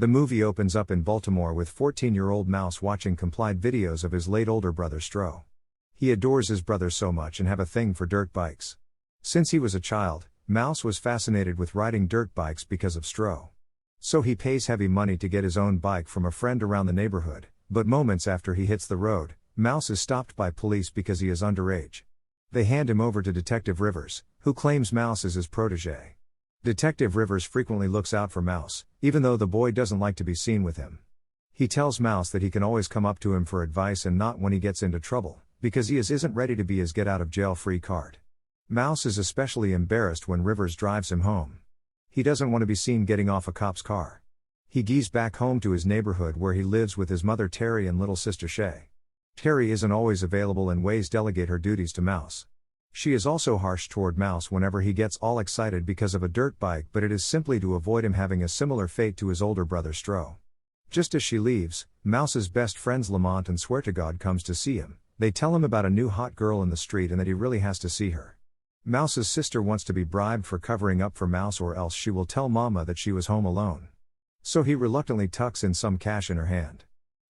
The movie opens up in Baltimore with 14-year-old Mouse watching complied videos of his late older brother Stro. He adores his brother so much and have a thing for dirt bikes. Since he was a child, Mouse was fascinated with riding dirt bikes because of Stro. So he pays heavy money to get his own bike from a friend around the neighborhood, but moments after he hits the road, Mouse is stopped by police because he is underage. They hand him over to Detective Rivers, who claims Mouse is his protege. Detective Rivers frequently looks out for Mouse, even though the boy doesn't like to be seen with him. He tells Mouse that he can always come up to him for advice and not when he gets into trouble, because he isn't ready to be his get-out-of-jail-free card. Mouse is especially embarrassed when Rivers drives him home. He doesn't want to be seen getting off a cop's car. He gees back home to his neighborhood where he lives with his mother Terry and little sister Shay. Terry isn't always available and ways delegate her duties to Mouse. She is also harsh toward Mouse whenever he gets all excited because of a dirt bike, but it is simply to avoid him having a similar fate to his older brother Stro. Just as she leaves, Mouse's best friends Lamont and Swear-to-God comes to see him. They tell him about a new hot girl in the street and that he really has to see her. Mouse's sister wants to be bribed for covering up for Mouse or else she will tell Mama that she was home alone. So he reluctantly tucks in some cash in her hand.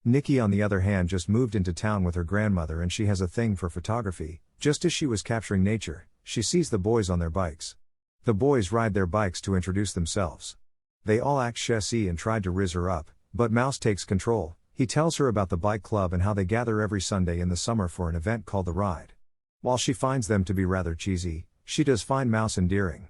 Nikki on the other hand just moved into town with her grandmother and she has a thing for photography. Just as she was capturing nature, she sees the boys on their bikes. The boys ride their bikes to introduce themselves. They all act chessy and tried to rizz her up, but Mouse takes control. He tells her about the bike club and how they gather every Sunday in the summer for an event called The Ride. While she finds them to be rather cheesy, she does find Mouse endearing.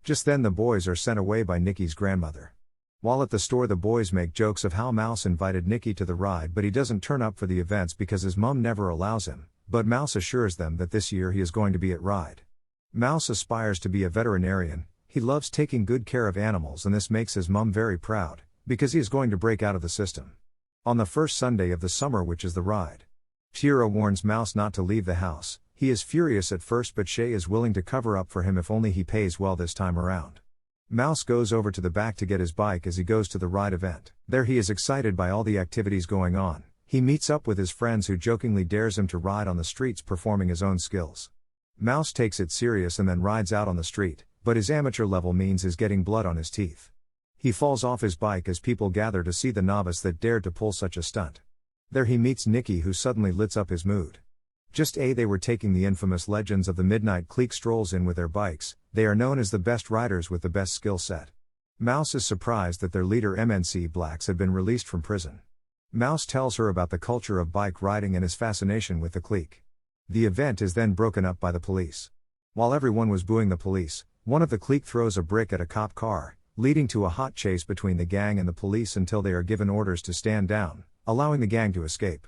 Just then the boys are sent away by Nikki's grandmother. While at the store the boys make jokes of how Mouse invited Nikki to the ride but he doesn't turn up for the events because his mum never allows him. But Mouse assures them that this year he is going to be at Ride. Mouse aspires to be a veterinarian. He loves taking good care of animals and this makes his mum very proud, because he is going to break out of the system. On the first Sunday of the summer, which is the Ride, Tira warns Mouse not to leave the house. He is furious at first but Shay is willing to cover up for him if only he pays well this time around. Mouse goes over to the back to get his bike as he goes to the Ride event. There he is excited by all the activities going on. He meets up with his friends who jokingly dares him to ride on the streets performing his own skills. Mouse takes it serious and then rides out on the street, but his amateur level means is getting blood on his teeth. He falls off his bike as people gather to see the novice that dared to pull such a stunt. There he meets Nikki who suddenly lits up his mood. Just as they were taking the infamous legends of the Midnight Clique strolls in with their bikes, they are known as the best riders with the best skill set. Mouse is surprised that their leader MNC Blacks had been released from prison. Mouse tells her about the culture of bike riding and his fascination with the clique. The event is then broken up by the police. While everyone was booing the police, one of the clique throws a brick at a cop car, leading to a hot chase between the gang and the police until they are given orders to stand down, allowing the gang to escape.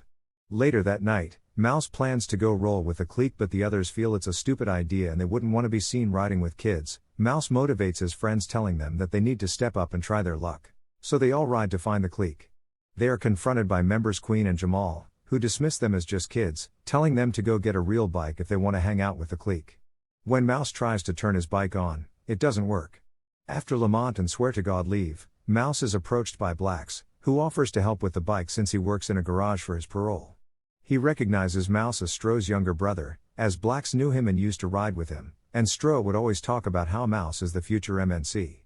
Later that night, Mouse plans to go roll with the clique but the others feel it's a stupid idea and they wouldn't want to be seen riding with kids. Mouse motivates his friends telling them that they need to step up and try their luck. So they all ride to find the clique. They are confronted by members Queen and Jamal, who dismiss them as just kids, telling them to go get a real bike if they want to hang out with the clique. When Mouse tries to turn his bike on, it doesn't work. After Lamont and Swear-to-God leave, Mouse is approached by Blacks, who offers to help with the bike since he works in a garage for his parole. He recognizes Mouse as Stro's younger brother, as Blacks knew him and used to ride with him, and Stro would always talk about how Mouse is the future MNC.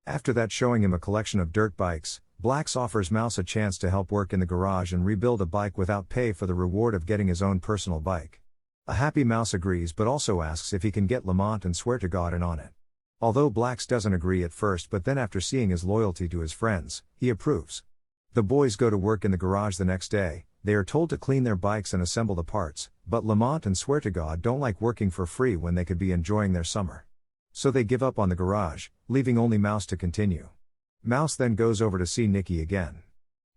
After that, showing him a collection of dirt bikes, Blacks offers Mouse a chance to help work in the garage and rebuild a bike without pay for the reward of getting his own personal bike. A happy Mouse agrees but also asks if he can get Lamont and Swear-to-God in on it. Although Blacks doesn't agree at first but then after seeing his loyalty to his friends, he approves. The boys go to work in the garage the next day. They are told to clean their bikes and assemble the parts, but Lamont and Swear-to-God don't like working for free when they could be enjoying their summer. So they give up on the garage, leaving only Mouse to continue. Mouse then goes over to see Nikki again.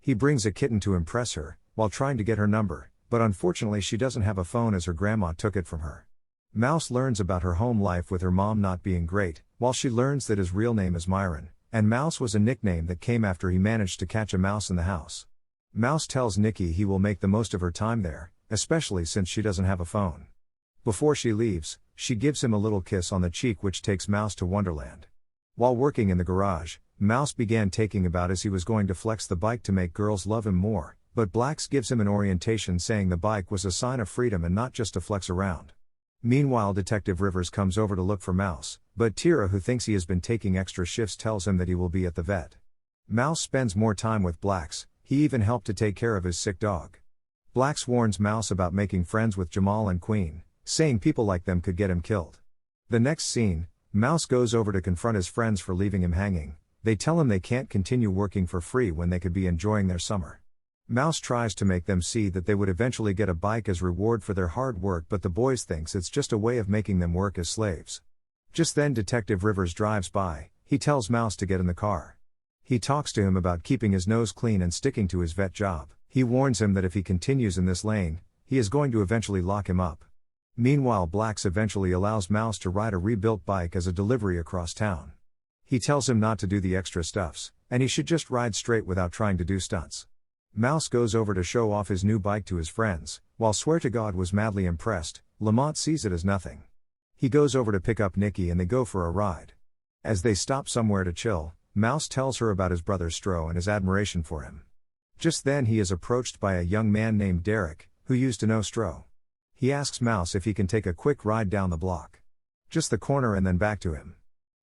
He brings a kitten to impress her, while trying to get her number, but unfortunately she doesn't have a phone as her grandma took it from her. Mouse learns about her home life with her mom not being great, while she learns that his real name is Myron, and Mouse was a nickname that came after he managed to catch a mouse in the house. Mouse tells Nikki he will make the most of her time there, especially since she doesn't have a phone. Before she leaves, she gives him a little kiss on the cheek which takes Mouse to Wonderland. While working in the garage, Mouse began taking about as he was going to flex the bike to make girls love him more, but Blacks gives him an orientation saying the bike was a sign of freedom and not just to flex around. Meanwhile, Detective Rivers comes over to look for Mouse, but Tira, who thinks he has been taking extra shifts, tells him that he will be at the vet. Mouse spends more time with Blacks, he even helped to take care of his sick dog. Blacks warns Mouse about making friends with Jamal and Queen, saying people like them could get him killed. The next scene, Mouse goes over to confront his friends for leaving him hanging. They tell him they can't continue working for free when they could be enjoying their summer. Mouse tries to make them see that they would eventually get a bike as reward for their hard work, but the boys thinks it's just a way of making them work as slaves. Just then Detective Rivers drives by. He tells Mouse to get in the car. He talks to him about keeping his nose clean and sticking to his vet job. He warns him that if he continues in this lane, he is going to eventually lock him up. Meanwhile, Blacks eventually allows Mouse to ride a rebuilt bike as a delivery across town. He tells him not to do the extra stuffs, and he should just ride straight without trying to do stunts. Mouse goes over to show off his new bike to his friends. While Swear to God was madly impressed, Lamont sees it as nothing. He goes over to pick up Nikki and they go for a ride. As they stop somewhere to chill, Mouse tells her about his brother Stro and his admiration for him. Just then he is approached by a young man named Derek, who used to know Stro. He asks Mouse if he can take a quick ride down the block. Just the corner and then back to him.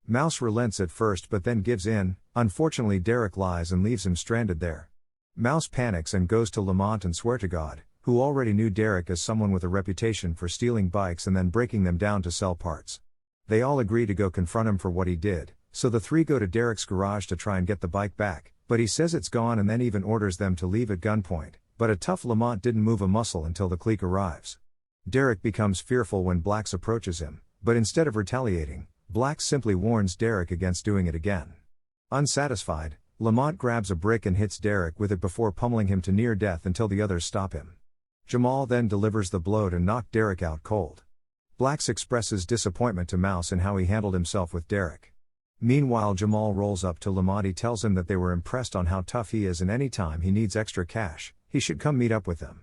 Mouse relents at first but then gives in. Unfortunately, Derek lies and leaves him stranded there. Mouse panics and goes to Lamont and Swear to God, who already knew Derek as someone with a reputation for stealing bikes and then breaking them down to sell parts. They all agree to go confront him for what he did, so the three go to Derek's garage to try and get the bike back, but he says it's gone and then even orders them to leave at gunpoint, but a tough Lamont didn't move a muscle until the clique arrives. Derek becomes fearful when Blacks approaches him, but instead of retaliating, Blacks simply warns Derek against doing it again. Unsatisfied, Lamont grabs a brick and hits Derek with it before pummeling him to near death until the others stop him. Jamal then delivers the blow to knock Derek out cold. Blacks expresses disappointment to Mouse in how he handled himself with Derek. Meanwhile, Jamal rolls up to Lamont. He tells him that they were impressed on how tough he is and anytime he needs extra cash, he should come meet up with them.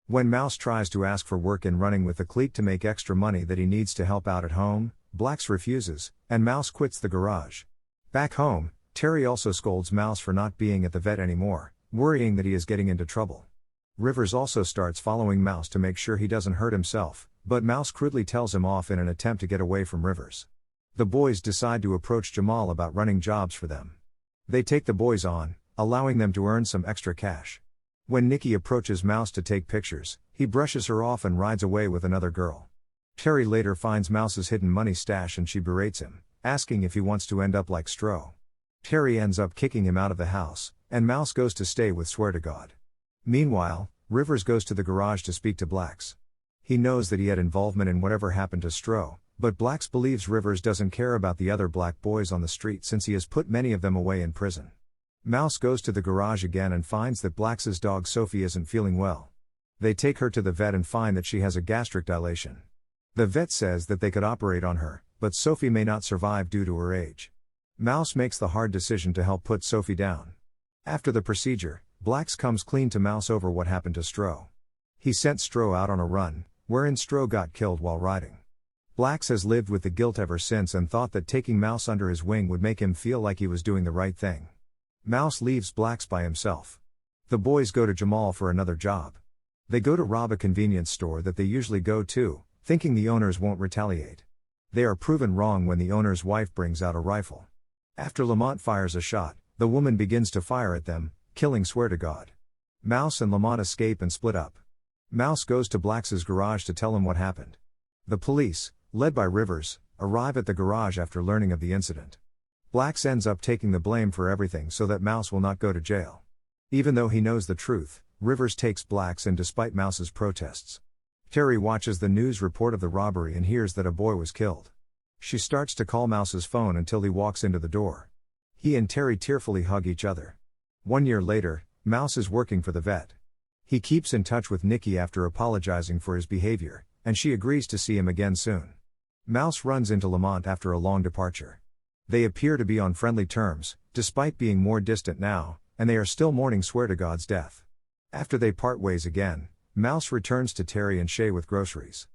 When Mouse tries to ask for work in running with the clique to make extra money that he needs to help out at home, Blacks refuses, and Mouse quits the garage. Back home, Terry also scolds Mouse for not being at the vet anymore, worrying that he is getting into trouble. Rivers also starts following Mouse to make sure he doesn't hurt himself, but Mouse crudely tells him off in an attempt to get away from Rivers. The boys decide to approach Jamal about running jobs for them. They take the boys on, allowing them to earn some extra cash. When Nikki approaches Mouse to take pictures, he brushes her off and rides away with another girl. Terry later finds Mouse's hidden money stash and she berates him, asking if he wants to end up like Stro. Terry ends up kicking him out of the house, and Mouse goes to stay with Swear to God. Meanwhile, Rivers goes to the garage to speak to Blacks. He knows that he had involvement in whatever happened to Stro, but Blacks believes Rivers doesn't care about the other black boys on the street since he has put many of them away in prison. Mouse goes to the garage again and finds that Blacks' dog Sophie isn't feeling well. They take her to the vet and find that she has a gastric dilation. The vet says that they could operate on her, but Sophie may not survive due to her age. Mouse makes the hard decision to help put Sophie down. After the procedure, Blacks comes clean to Mouse over what happened to Stro. He sent Stro out on a run, wherein Stro got killed while riding. Blacks has lived with the guilt ever since and thought that taking Mouse under his wing would make him feel like he was doing the right thing. Mouse leaves Blacks by himself. The boys go to Jamal for another job. They go to rob a convenience store that they usually go to, thinking the owners won't retaliate. They are proven wrong when the owner's wife brings out a rifle. After Lamont fires a shot, the woman begins to fire at them, killing Swear to God. Mouse and Lamont escape and split up. Mouse goes to Blacks' garage to tell him what happened. The police, led by Rivers, arrive at the garage after learning of the incident. Blacks ends up taking the blame for everything so that Mouse will not go to jail. Even though he knows the truth, Rivers takes Blacks in despite Mouse's protests. Terry watches the news report of the robbery and hears that a boy was killed. She starts to call Mouse's phone until he walks into the door. He and Terry tearfully hug each other. 1 year later, Mouse is working for the vet. He keeps in touch with Nikki after apologizing for his behavior, and she agrees to see him again soon. Mouse runs into Lamont after a long departure. They appear to be on friendly terms, despite being more distant now, and they are still mourning Swear to God's death. After they part ways again, Mouse returns to Terry and Shay with groceries.